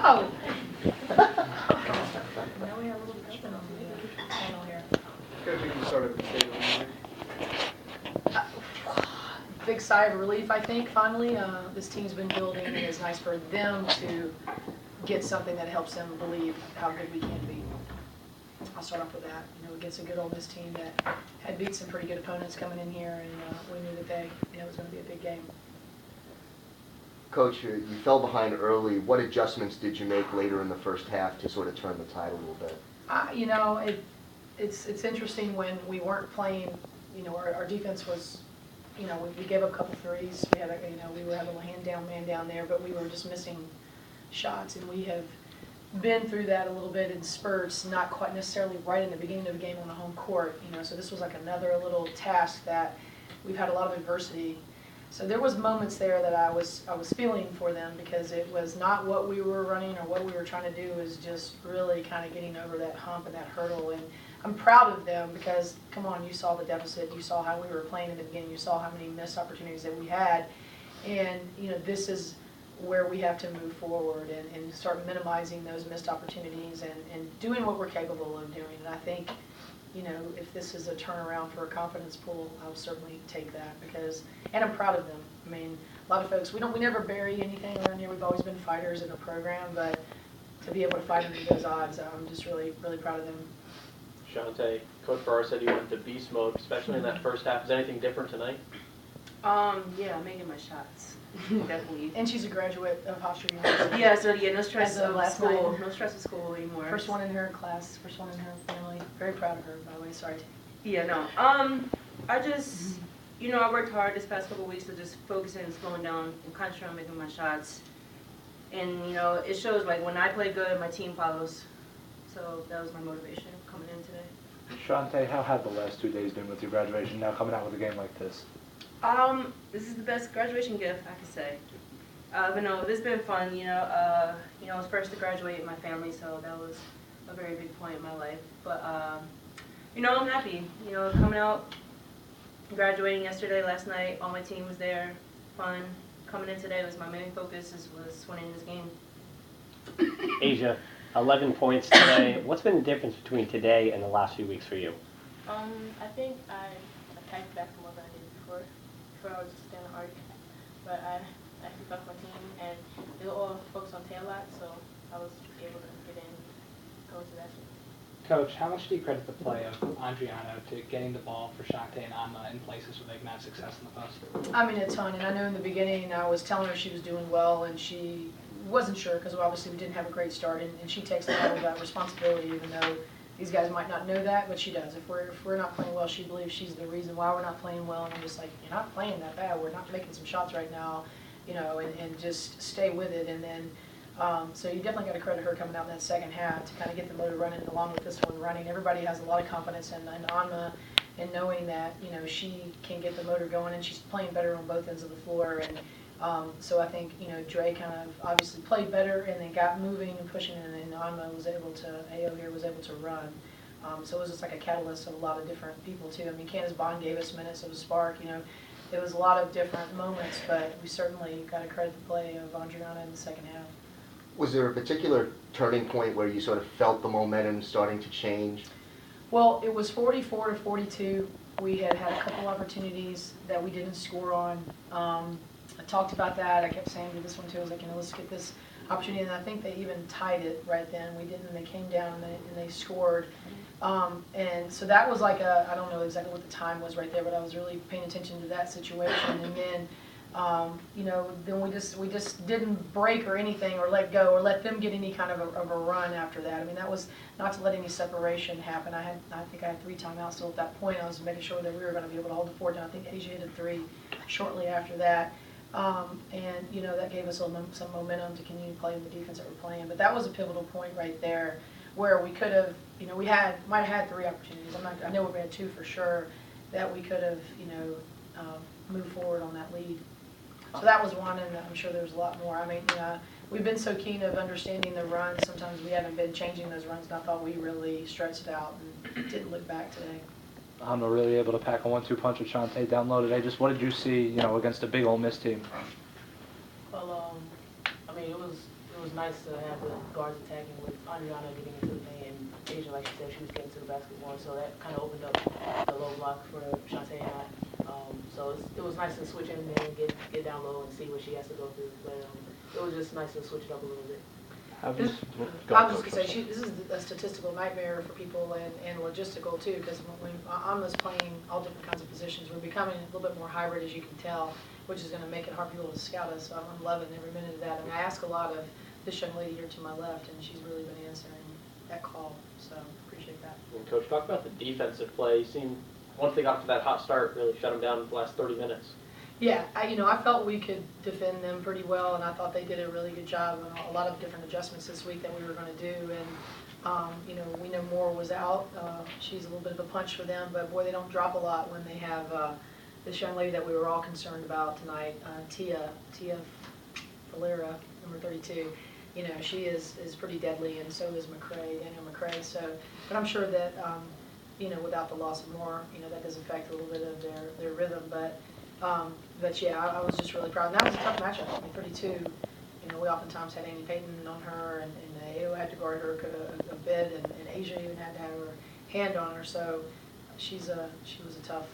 Oh. Now we have a little open on the panel here. Coach, you can start at the table. Big sigh of relief, I think, finally. This team's been building, and it's nice for them to get something that helps them believe how good we can be. I'll start off with that. Against a good Ole Miss team that had beat some pretty good opponents coming in here, and we knew that it was going to be a big game. Coach, you fell behind early. What adjustments did you make later in the first half to sort of turn the tide a little bit? It's interesting when we weren't playing. Our defense was. We gave up a couple threes. We had we were having a hand down, man down there, but we were just missing shots, and we have been through that a little bit in spurts, not quite necessarily right in the beginning of the game on the home court. So this was like another little task that we've had a lot of adversity. So there was moments there that I was feeling for them, because it was not what we were running or what we were trying to do. It was just really kind of getting over that hump and that hurdle. And I'm proud of them, because, come on, you saw the deficit. You saw how we were playing in the beginning. You saw how many missed opportunities that we had. And, this is where we have to move forward and start minimizing those missed opportunities and doing what we're capable of doing. And I think, if this is a turnaround for a confidence pool, I'll certainly take that, and I'm proud of them. I mean, a lot of folks, we never bury anything around here. We've always been fighters in the program, but to be able to fight under those odds, I'm just really, really proud of them. Shante, Coach Farrar said you went to beast mode, especially in that first half. Is anything different tonight? Yeah, I'm making my shots. Definitely. And she's a graduate of Hofstra University. Yeah, so no stress As of of last school. night. No stress of school anymore. First one in her class, first one in her family. Very proud of her, by the way. Sorry. Yeah, no. I just, I worked hard this past couple of weeks to just focus in and slowing down and concentrate on making my shots. And, it shows, like, when I play good, my team follows. So that was my motivation coming in today. Shante, how have the last 2 days been with your graduation, now coming out with a game like this? This is the best graduation gift, I could say. But no, this has been fun, I was first to graduate in my family, so that was a very big point in my life. But, I'm happy, coming out, graduating yesterday, last night, all my team was there, fun. Coming in today was my main focus, was winning this game. Asia, 11 points today. What's been the difference between today and the last few weeks for you? I think I attacked back more than I did before. Before I was just standing hard, but I actually fucked my team, and they were all focused on tail lot, so I was able to get in, go to that shit. Coach, how much do you credit the play of Andriano to getting the ball for Shante and Amma in places where they've had success in the post? I mean, a ton. And I know in the beginning I was telling her she was doing well, and she wasn't sure, because obviously we didn't have a great start, and she takes a lot of that responsibility, even though these guys might not know that, but she does. If we're not playing well, she believes she's the reason why we're not playing well, and I'm just like, you're not playing that bad. We're not making some shots right now, and just stay with it. And then, so you definitely got to credit her coming out in that second half to kind of get the motor running along with this one running. Everybody has a lot of confidence in Anma, and knowing that, she can get the motor going, and she's playing better on both ends of the floor. And so I think, Dre kind of obviously played better and then got moving and pushing, and Anma was able to, AO here was able to run. So it was just like a catalyst of a lot of different people too. I mean, Candace Bond gave us minutes of a spark, It was a lot of different moments, but we certainly got to credit the play of Andriana in the second half. Was there a particular turning point where you sort of felt the momentum starting to change? Well, it was 44-42. We had a couple opportunities that we didn't score on. I talked about that. I kept saying to this one too, I was like, let's get this opportunity. And I think they even tied it right then. We didn't, and they came down and they scored. And so that was like I don't know exactly what the time was right there, but I was really paying attention to that situation. And then, then we just didn't break or anything, or let go, or let them get any kind of a run after that. I mean, that was not to let any separation happen. I think I had 3 timeouts still at that point. I was making sure that we were going to be able to hold the fort down. I think Asia hit a 3 shortly after that. And that gave us some momentum to continue playing the defense that we're playing. But that was a pivotal point right there, where we could have, we might have had 3 opportunities. I know we had 2 for sure, that we could have, moved forward on that lead. So that was one, and I'm sure there's a lot more. I mean, we've been so keen of understanding the runs. Sometimes we haven't been changing those runs, and I thought we really stretched out and didn't look back today. I'm really able to pack a 1-2 punch with Shante down low today. Just what did you see, against a big Ole Miss team? Well, I mean, it was was nice to have the guards attacking with Adriana getting into the paint and Asia, like she said, she was getting to the basketball, so that kind of opened up the low block for Shantae and I. So it was nice to switch in there and get down low and see what she has to go through. But it was just nice to switch it up a little bit. I was just gonna say, this is a statistical nightmare for people and logistical too, because when Amna's playing all different kinds of positions, we're becoming a little bit more hybrid, as you can tell, which is gonna make it hard for people to scout us. So I'm loving every minute of that. And I ask a lot of this young lady here to my left, and she's really been answering that call, so appreciate that. And Coach, talk about the defensive play. You seemed, once they got to that hot start, really shut them down in the last 30 minutes. Yeah, I felt we could defend them pretty well, and I thought they did a really good job on a lot of different adjustments this week that we were going to do. And we know Moore was out. She's a little bit of a punch for them, but boy, they don't drop a lot when they have this young lady that we were all concerned about tonight, Tia Valera, number 32. She is pretty deadly, and so is Daniel McCrae. So, but I'm sure that without the loss of Moore, that does affect a little bit of their rhythm, but yeah, I was just really proud. And that was a tough matchup. I mean, 32, we oftentimes had Annie Payton on her, and AO had to guard her a bit, and Asia even had to have her hand on her. So she was a tough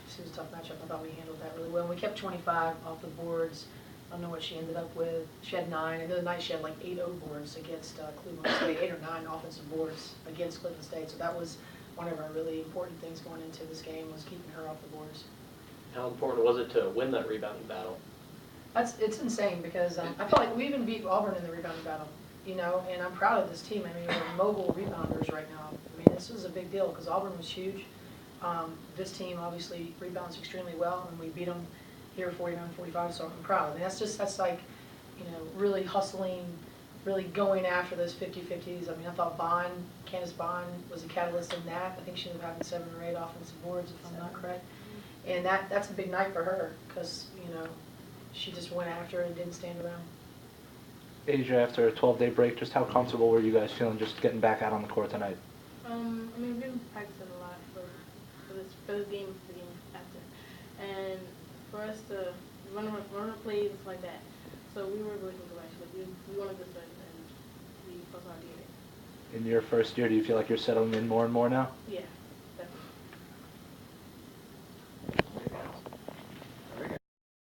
matchup. I thought we handled that really well. We kept 25 off the boards. I don't know what she ended up with. She had 9, and the other night she had like 8 O boards against Cleveland State, 8 or 9 offensive boards against Cleveland State. So that was one of our really important things going into this game, was keeping her off the boards. How important was it to win that rebounding battle? It's insane, because I feel like we even beat Auburn in the rebounding battle, and I'm proud of this team. I mean, we're mobile rebounders right now. I mean, this was a big deal because Auburn was huge. This team obviously rebounds extremely well, and we beat them here 49-45, so I'm proud. I mean, that's like, really hustling, really going after those 50-50s. I mean, I thought Candace Bond was a catalyst in that. I think she ended up having 7 or 8 offensive boards, if I'm not correct. And that's a big night for her, because, she just went after it and didn't stand around. Asia, after a 12-day break, just how comfortable were you guys feeling just getting back out on the court tonight? I mean, we've been practicing a lot for this game, the game after. And for us to run our plays like that, so we were really good actually. We wanted this win, and we fought hard to get it. In your first year, do you feel like you're settling in more and more now? Yeah.